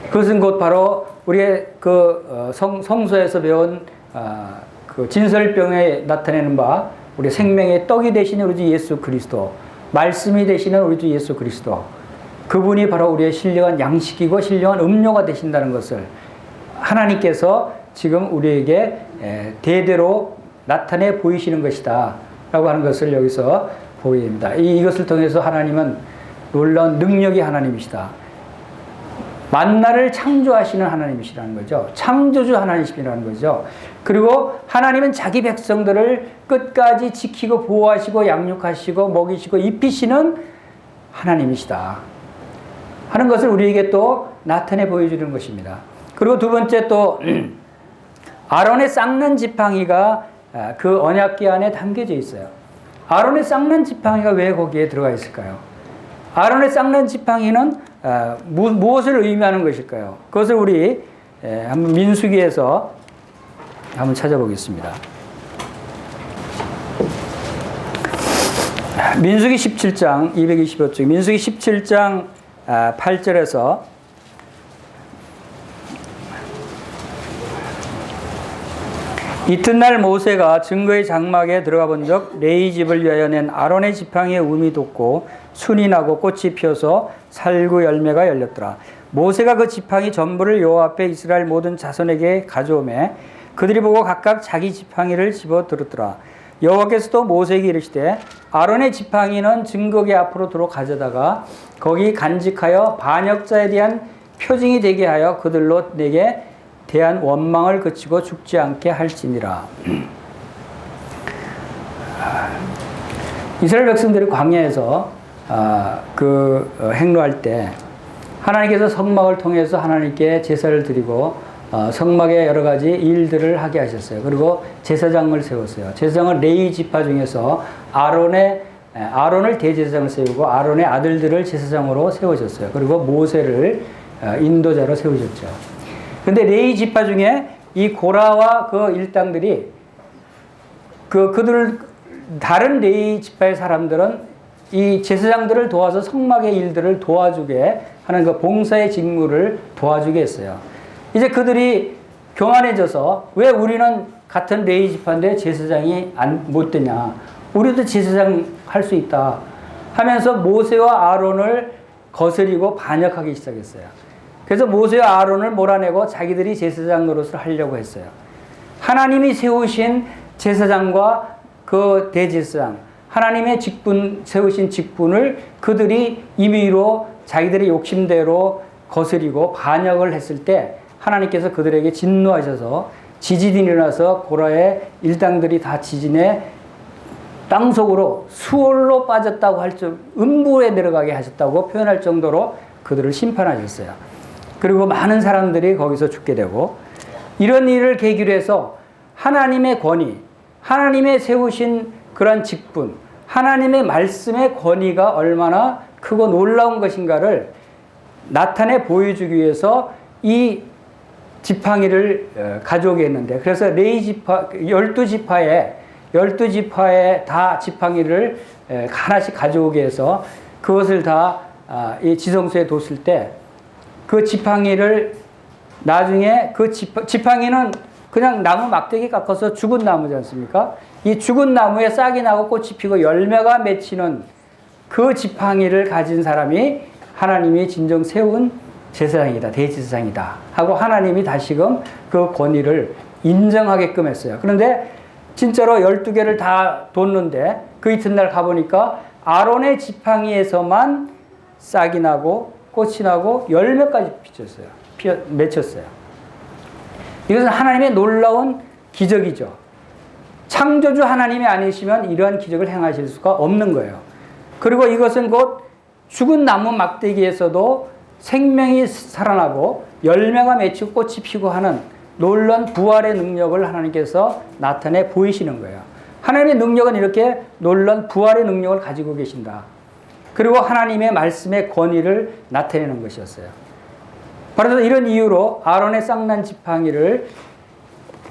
그것은 곧 바로 우리의 성서에서 배운 그 진설병에 나타내는 바 우리 생명의 떡이 되시는 우리 주 예수 그리스도, 말씀이 되시는 우리 주 예수 그리스도, 그분이 바로 우리의 신령한 양식이고 신령한 음료가 되신다는 것을 하나님께서 지금 우리에게 대대로 나타내 보이시는 것이다 라고 하는 것을 여기서 보입니다. 이것을 통해서 하나님은 놀라운 능력의 하나님이시다. 만나를 창조하시는 하나님이시라는 거죠. 창조주 하나님이시라는 거죠. 그리고 하나님은 자기 백성들을 끝까지 지키고 보호하시고 양육하시고 먹이시고 입히시는 하나님이시다 하는 것을 우리에게 또 나타내 보여주는 것입니다. 그리고 두 번째 또 아론의 쌍난 지팡이가 그 언약궤 안에 담겨져 있어요. 아론의 쌍난 지팡이가 왜 거기에 들어가 있을까요? 아론의 쌍난 지팡이는 무엇을 의미하는 것일까요? 그것을 우리 한번 민수기에서 한번 찾아보겠습니다. 민수기 17장 225쪽, 민수기 17장 8절에서 이튿날 모세가 증거의 장막에 들어가 본 적 레위 집을 위하여 낸 아론의 지팡이에 움이 돋고 순이 나고 꽃이 피어서 살구 열매가 열렸더라. 모세가 그 지팡이 전부를 여호와 앞에 이스라엘 모든 자손에게 가져오매 그들이 보고 각각 자기 지팡이를 집어 들었더라. 여호와께서도 모세에게 이르시되 아론의 지팡이는 증거궤 앞으로 도로 가져다가 거기 간직하여 반역자에 대한 표징이 되게 하여 그들로 내게 대한 원망을 그치고 죽지 않게 할지니라. 이스라엘 백성들이 광야에서 행로할 때 하나님께서 성막을 통해서 하나님께 제사를 드리고 성막에 여러 가지 일들을 하게 하셨어요. 그리고 제사장을 세웠어요. 제사장은 레위 지파 중에서 아론을 대제사장을 세우고 아론의 아들들을 제사장으로 세우셨어요. 그리고 모세를 인도자로 세우셨죠. 근데 레위 지파 중에 이 고라와 그 일당들이 그들 다른 레위 지파의 사람들은 이 제사장들을 도와서 성막의 일들을 도와주게 하는 그 봉사의 직무를 도와주게 했어요. 이제 그들이 교만해져서 왜 우리는 같은 레위 지파인데 제사장이 못 되냐? 우리도 제사장 할 수 있다 하면서 모세와 아론을 거스리고 반역하기 시작했어요. 그래서 모세와 아론을 몰아내고 자기들이 제사장 노릇을 하려고 했어요. 하나님이 세우신 제사장과 그 대제사장, 하나님의 세우신 직분을 그들이 임의로 자기들의 욕심대로 거스리고 반역을 했을 때 하나님께서 그들에게 진노하셔서 지진이 일어나서 고라의 일당들이 다 지진에 땅속으로 수월로 빠졌다고 할 정 음부에 내려가게 하셨다고 표현할 정도로 그들을 심판하셨어요. 그리고 많은 사람들이 거기서 죽게 되고 이런 일을 계기로 해서 하나님의 권위, 하나님의 세우신 그런 직분, 하나님의 말씀의 권위가 얼마나 크고 놀라운 것인가를 나타내 보여주기 위해서 이 지팡이를 가져오게 했는데 그래서 레위 지파 12지파에 다 지팡이를 하나씩 가져오게 해서 그것을 다 이 지성소에 뒀을 때 그 지팡이를 나중에 그 지팡이는 그냥 나무 막대기 깎아서 죽은 나무지 않습니까? 이 죽은 나무에 싹이 나고 꽃이 피고 열매가 맺히는 그 지팡이를 가진 사람이 하나님이 진정 세운 제사장이다, 대제사장이다 하고 하나님이 다시금 그 권위를 인정하게끔 했어요. 그런데 진짜로 12개를 다 뒀는데 그 이튿날 가보니까 아론의 지팡이에서만 싹이 나고 꽃이 나고 열매까지 맺혔어요. 이것은 하나님의 놀라운 기적이죠. 창조주 하나님이 아니시면 이러한 기적을 행하실 수가 없는 거예요. 그리고 이것은 곧 죽은 나무 막대기에서도 생명이 살아나고 열매가 맺히고 꽃이 피고 하는 놀라운 부활의 능력을 하나님께서 나타내 보이시는 거예요. 하나님의 능력은 이렇게 놀라운 부활의 능력을 가지고 계신다. 그리고 하나님의 말씀의 권위를 나타내는 것이었어요. 바로 이런 이유로 아론의 쌍난 지팡이를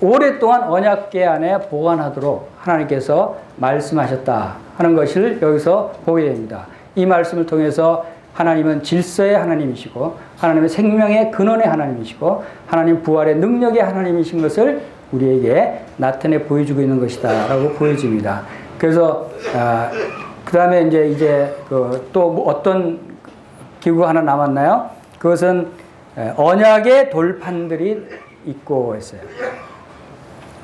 오랫동안 언약궤 안에 보관하도록 하나님께서 말씀하셨다 하는 것을 여기서 보게 됩니다. 이 말씀을 통해서 하나님은 질서의 하나님이시고 하나님의 생명의 근원의 하나님이시고 하나님 부활의 능력의 하나님이신 것을 우리에게 나타내 보여주고 있는 것이다 라고 보여집니다. 그래서 그 다음에 이제 또 어떤 기구가 하나 남았나요? 그것은 언약의 돌판들이 있고 있어요.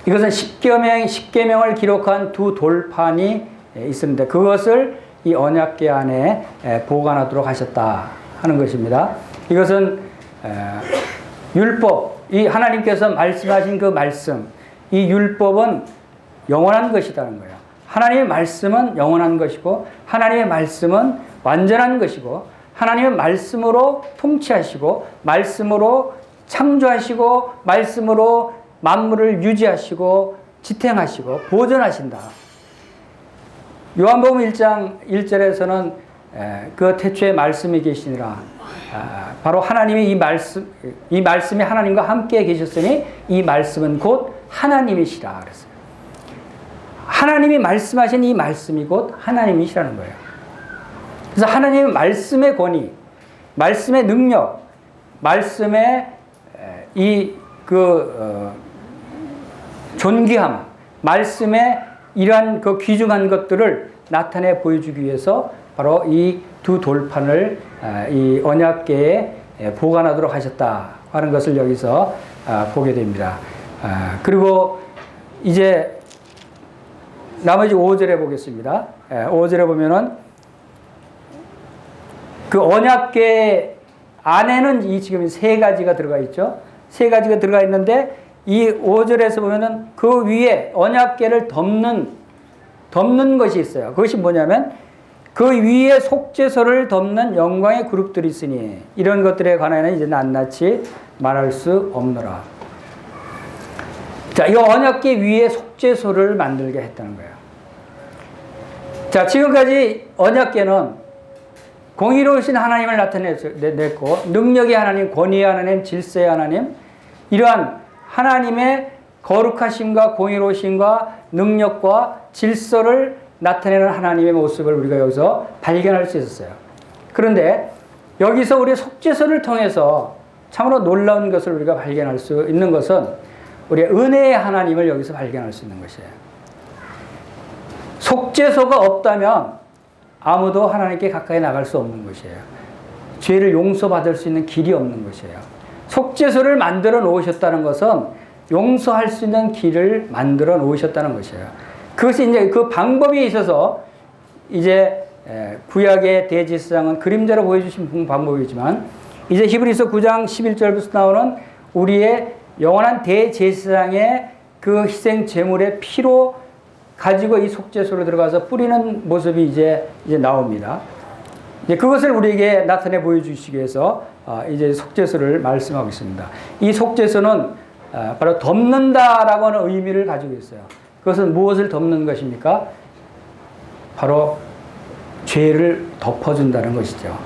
이것은 십계명을 기록한 두 돌판이 있습니다. 그것을 이 언약궤 안에 보관하도록 하셨다 하는 것입니다. 이것은 율법, 이 하나님께서 말씀하신 그 말씀, 이 율법은 영원한 것이라는 거예요. 하나님의 말씀은 영원한 것이고 하나님의 말씀은 완전한 것이고 하나님의 말씀으로 통치하시고 말씀으로 창조하시고 말씀으로 만물을 유지하시고 지탱하시고 보존하신다. 요한복음 1장 1절에서는 그 태초에 말씀이 계시니라 바로 하나님이 이 말씀이 하나님과 함께 계셨으니 이 말씀은 곧 하나님이시라 그랬어요. 하나님이 말씀하신 이 말씀이 곧 하나님이시라는 거예요. 그래서 하나님의 말씀의 권위, 말씀의 능력, 말씀의 존귀함, 말씀의 이러한 그 귀중한 것들을 나타내 보여주기 위해서 바로 이 두 돌판을 이 언약궤에 보관하도록 하셨다 하는 것을 여기서 보게 됩니다. 그리고 이제 나머지 5절에 보겠습니다. 5절에 보면은 그 언약궤 안에는 지금 세 가지가 들어가 있죠. 세 가지가 들어가 있는데 이 5절에서 보면은 그 위에 언약궤를 덮는 것이 있어요. 그것이 뭐냐면 그 위에 속죄소를 덮는 영광의 그룹들이 있으니 이런 것들에 관하여는 이제 낱낱이 말할 수 없노라. 자, 이 언약궤 위에 속죄소를 만들게 했다는 거예요. 자, 지금까지 언약궤는 공의로우신 하나님을 나타냈고 능력의 하나님, 권위의 하나님, 질서의 하나님 이러한 하나님의 거룩하심과 공의로우심과 능력과 질서를 나타내는 하나님의 모습을 우리가 여기서 발견할 수 있었어요. 그런데 여기서 우리 속죄소를 통해서 참으로 놀라운 것을 우리가 발견할 수 있는 것은 우리의 은혜의 하나님을 여기서 발견할 수 있는 것이에요. 속죄소가 없다면 아무도 하나님께 가까이 나갈 수 없는 것이에요. 죄를 용서받을 수 있는 길이 없는 것이에요. 속죄소를 만들어 놓으셨다는 것은 용서할 수 있는 길을 만들어 놓으셨다는 것이에요. 그것이 이제 그 방법에 있어서 이제 구약의 대제사장은 그림자로 보여주신 방법이지만 이제 히브리서 9장 11절부터 나오는 우리의 영원한 대제사장의 그 희생 제물의 피로 가지고 이 속죄소로 들어가서 뿌리는 모습이 이제 나옵니다. 이제 그것을 우리에게 나타내 보여주시기 위해서 이제 속죄소를 말씀하고 있습니다. 이 속죄소는 바로 덮는다라고 하는 의미를 가지고 있어요. 그것은 무엇을 덮는 것입니까? 바로 죄를 덮어준다는 것이죠.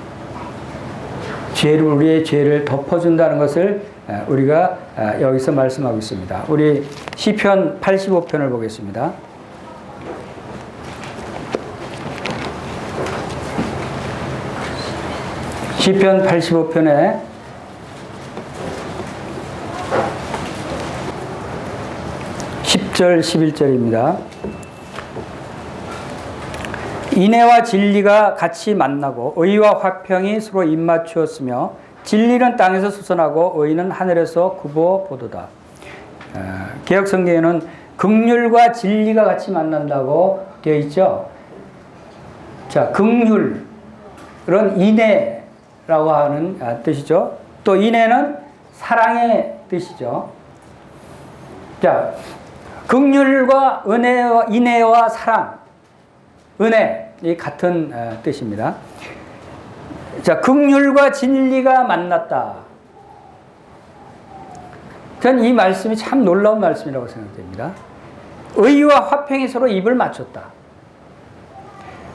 우리의 죄를 덮어준다는 것을 우리가 여기서 말씀하고 있습니다. 우리 시편 85편을 보겠습니다. 시편 85편에 10절 11절입니다. 인애와 진리가 같이 만나고 의와 화평이 서로 입맞추었으며 진리는 땅에서 솟아나고 의는 하늘에서 굽어 보도다. 개역성경에는 긍휼과 진리가 같이 만난다고 되어 있죠. 자, 긍휼은 인애라고 하는 뜻이죠. 또 인애는 사랑의 뜻이죠. 자, 긍휼과 인애와 사랑, 은혜 이 같은 뜻입니다. 자, 긍휼과 진리가 만났다. 저는 이 말씀이 참 놀라운 말씀이라고 생각됩니다. 의와 화평이 서로 입을 맞췄다.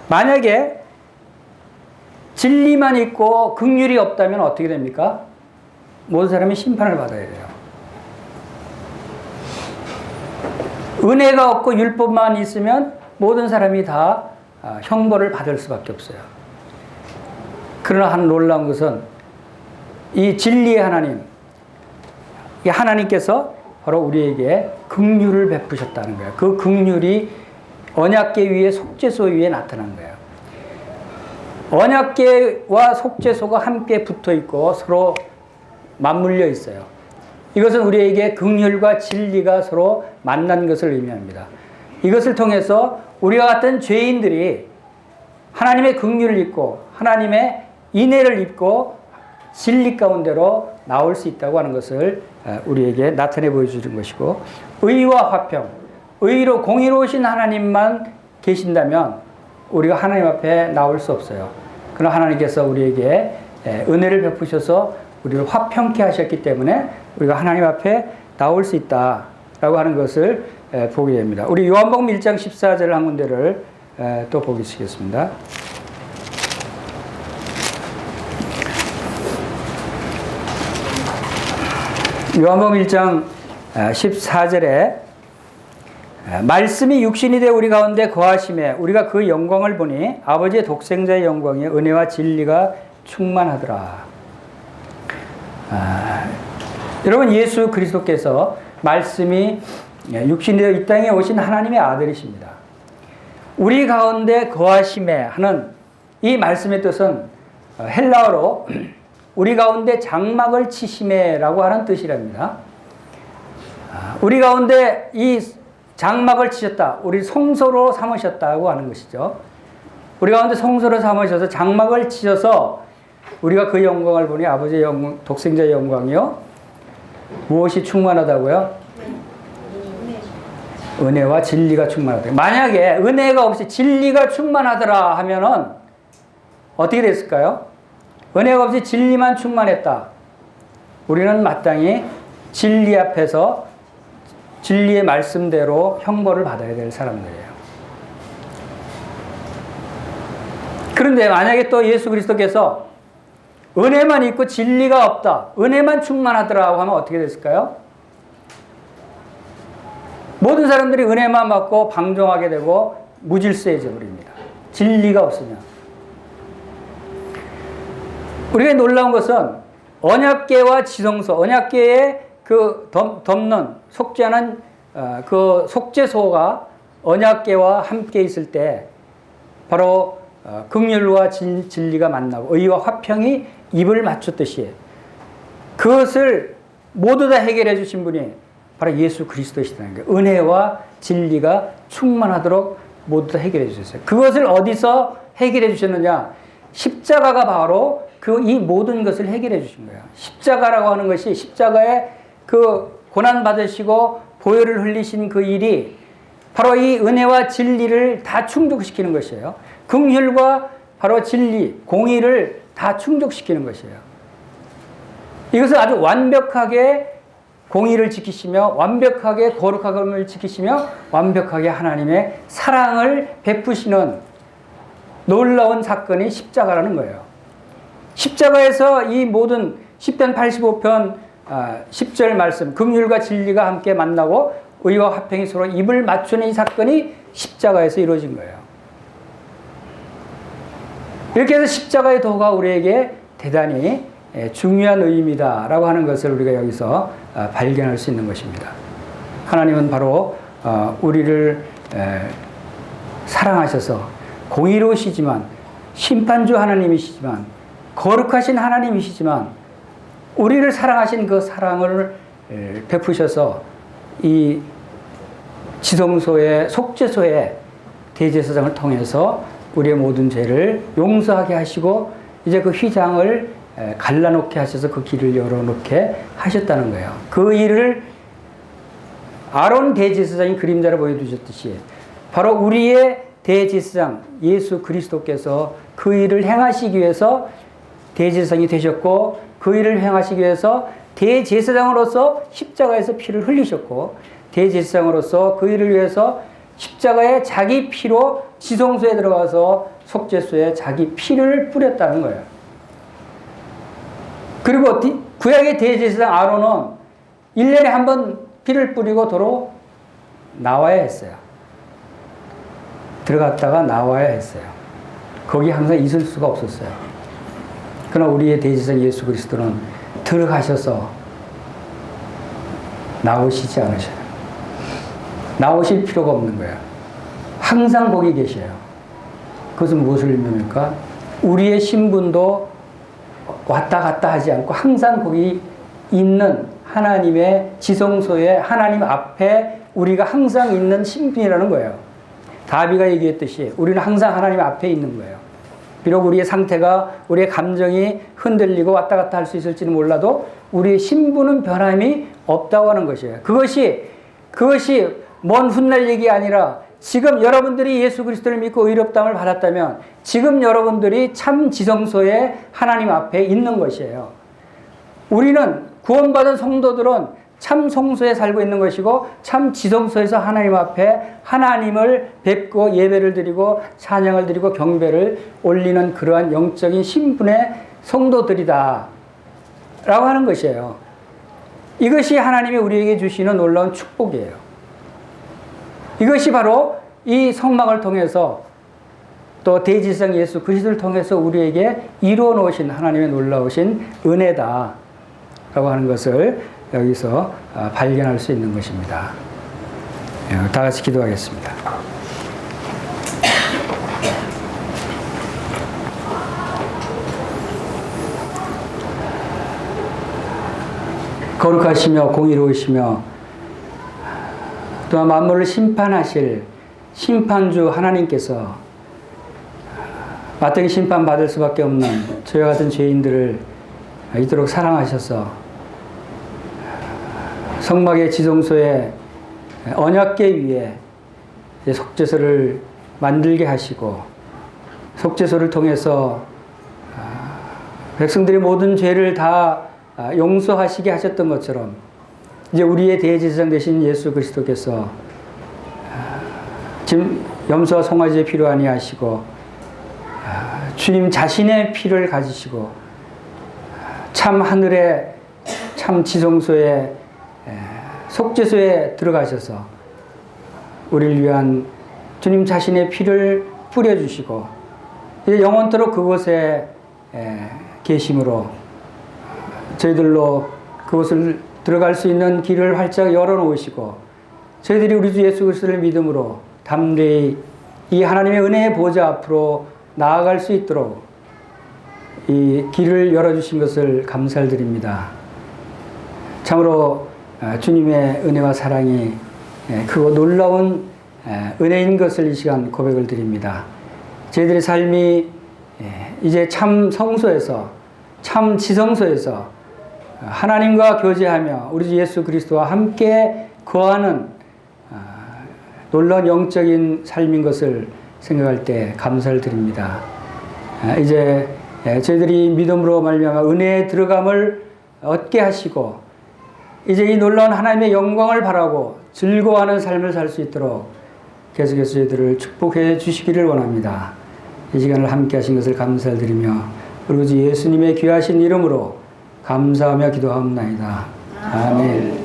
만약에 진리만 있고 긍휼이 없다면 어떻게 됩니까? 모든 사람이 심판을 받아야 돼요. 은혜가 없고 율법만 있으면 모든 사람이 다 형벌을 받을 수밖에 없어요. 그러나 한 놀라운 것은 이 진리의 하나님, 이 하나님께서 바로 우리에게 긍휼을 베푸셨다는 거예요. 그 긍휼이 언약궤 위에 속죄소 위에 나타난 거예요. 언약궤와 속죄소가 함께 붙어 있고 서로 맞물려 있어요. 이것은 우리에게 긍휼과 진리가 서로 만난 것을 의미합니다. 이것을 통해서 우리와 같은 죄인들이 하나님의 긍휼을 입고 하나님의 인애를 입고 진리 가운데로 나올 수 있다고 하는 것을 우리에게 나타내 보여주는 것이고, 의와 화평, 의로 공의로우신 하나님만 계신다면 우리가 하나님 앞에 나올 수 없어요. 그러나 하나님께서 우리에게 은혜를 베푸셔서 우리를 화평케 하셨기 때문에 우리가 하나님 앞에 나올 수 있다라고 하는 것을 보게 됩니다. 우리 요한복음 1장 14절 한 군데를 또 보시겠습니다. 요한복음 1장 14절에 말씀이 육신이 되어 우리 가운데 거하심에 우리가 그 영광을 보니 아버지의 독생자의 영광이 은혜와 진리가 충만하더라. 여러분, 예수 그리스도께서 말씀이 육신이 되어 이 땅에 오신 하나님의 아들이십니다. 우리 가운데 거하심에 하는 이 말씀의 뜻은 헬라어로 우리 가운데 장막을 치심에라고 하는 뜻이랍니다. 우리 가운데 이 장막을 치셨다. 우리 성소로 삼으셨다고 하는 것이죠. 우리 가운데 성소로 삼으셔서 장막을 치셔서 우리가 그 영광을 보니 아버지의 영광, 독생자의 영광이요. 무엇이 충만하다고요? 은혜와 진리가 충만하다. 만약에 은혜가 없이 진리가 충만하더라 하면은 어떻게 됐을까요? 은혜가 없이 진리만 충만했다. 우리는 마땅히 진리 앞에서 진리의 말씀대로 형벌을 받아야 될 사람들이에요. 그런데 만약에 또 예수 그리스도께서 은혜만 있고 진리가 없다, 은혜만 충만하더라고 하면 어떻게 됐을까요? 모든 사람들이 은혜만 받고 방종하게 되고 무질서해져 버립니다. 진리가 없으면. 우리가 놀라운 것은 언약궤와 지성소, 언약궤의 그 덮는 속죄하는 그 속죄소가 언약궤와 함께 있을 때 바로 긍휼과 진리가 만나고 의와 화평이 입을 맞췄듯이 그것을 모두 다 해결해 주신 분이 바로 예수 그리스도시라는 거예요. 은혜와 진리가 충만하도록 모두 다 해결해 주셨어요. 그것을 어디서 해결해 주셨느냐? 십자가가 바로 이 모든 것을 해결해 주신 거예요. 십자가라고 하는 것이 십자가에 그 고난 받으시고 보혈을 흘리신 그 일이 바로 이 은혜와 진리를 다 충족시키는 것이에요. 긍휼과 바로 진리, 공의를 다 충족시키는 것이에요. 이것은 아주 완벽하게 공의를 지키시며 완벽하게 거룩함을 지키시며 완벽하게 하나님의 사랑을 베푸시는 놀라운 사건이 십자가라는 거예요. 십자가에서 이 모든 시편 85편 10절 말씀, 긍휼과 진리가 함께 만나고 의와 화평이 서로 입을 맞추는 이 사건이 십자가에서 이루어진 거예요. 이렇게 해서 십자가의 도가 우리에게 대단히 중요한 의미다라고 하는 것을 우리가 여기서 발견할 수 있는 것입니다. 하나님은 바로 우리를 사랑하셔서 공의로우시지만 심판주 하나님이시지만 거룩하신 하나님이시지만 우리를 사랑하신 그 사랑을 베푸셔서 이 지성소의 속죄소의 대제사장을 통해서 우리의 모든 죄를 용서하게 하시고 이제 그 휘장을 갈라놓게 하셔서 그 길을 열어놓게 하셨다는 거예요. 그 일을 아론 대제사장이 그림자로 보여주셨듯이 바로 우리의 대제사장 예수 그리스도께서 그 일을 행하시기 위해서 대제사장이 되셨고 그 일을 행하시기 위해서 대제사장으로서 십자가에서 피를 흘리셨고 대제사장으로서 그 일을 위해서 십자가에 자기 피로 지성소에 들어가서 속죄소에 자기 피를 뿌렸다는 거예요. 그리고 구약의 대제사장 아론은 1년에 한 번 피를 뿌리고 도로 나와야 했어요. 들어갔다가 나와야 했어요. 거기 항상 있을 수가 없었어요. 그러나 우리의 대제사장 예수 그리스도는 들어가셔서 나오시지 않으셔요. 나오실 필요가 없는 거예요. 항상 거기 계셔요. 그것은 무엇을 의미합니까? 우리의 신분도 왔다 갔다 하지 않고 항상 거기 있는 하나님의 지성소에 하나님 앞에 우리가 항상 있는 신분이라는 거예요. 다비가 얘기했듯이 우리는 항상 하나님 앞에 있는 거예요. 비록 우리의 상태가 우리의 감정이 흔들리고 왔다 갔다 할 수 있을지는 몰라도 우리의 신분은 변함이 없다고 하는 것이에요. 그것이 먼 훗날 얘기 아니라 지금 여러분들이 예수 그리스도를 믿고 의롭다함을 받았다면 지금 여러분들이 참 지성소에 하나님 앞에 있는 것이에요. 우리는 구원받은 성도들은 참 성소에 살고 있는 것이고 참 지성소에서 하나님 앞에 하나님을 뵙고 예배를 드리고 찬양을 드리고 경배를 올리는 그러한 영적인 신분의 성도들이다 라고 하는 것이에요. 이것이 하나님이 우리에게 주시는 놀라운 축복이에요. 이것이 바로 이 성막을 통해서 또 대지성 예수 그리스도를 통해서 우리에게 이루어 놓으신 하나님의 놀라우신 은혜다 라고 하는 것을 여기서 발견할 수 있는 것입니다. 다 같이 기도하겠습니다. 거룩하시며 공의로우시며 또한 만물을 심판하실 심판주 하나님께서 마땅히 심판받을 수밖에 없는 저와 같은 죄인들을 이토록 사랑하셔서 성막의 지성소에 언약궤 위에 속죄소를 만들게 하시고 속죄소를 통해서 백성들의 모든 죄를 다 용서하시게 하셨던 것처럼 이제 우리의 대제사장 되신 예수 그리스도께서 지금 염소와 송아지의 피로 아니하시고 주님 자신의 피를 가지시고 참 하늘에 참 지성소에 속죄소에 들어가셔서 우리를 위한 주님 자신의 피를 뿌려주시고 이제 영원토록 그곳에 계심으로 저희들로 그곳을 들어갈 수 있는 길을 활짝 열어놓으시고 저희들이 우리 주 예수 그리스도를 믿음으로 담대히 이 하나님의 은혜의 보좌 앞으로 나아갈 수 있도록 이 길을 열어주신 것을 감사를 드립니다. 참으로 주님의 은혜와 사랑이 크고 놀라운 은혜인 것을 이 시간 고백을 드립니다. 저희들의 삶이 이제 참 성소에서 참 지성소에서 하나님과 교제하며 우리 주 예수 그리스도와 함께 거하는 놀라운 영적인 삶인 것을 생각할 때 감사를 드립니다. 이제 저희들이 믿음으로 말미암아 은혜에 들어감을 얻게 하시고 이제 이 놀라운 하나님의 영광을 바라고 즐거워하는 삶을 살 수 있도록 계속해서 저희들을 축복해 주시기를 원합니다. 이 시간을 함께 하신 것을 감사를 드리며 우리 주 예수님의 귀하신 이름으로 감사하며 기도하옵나이다. 아멘.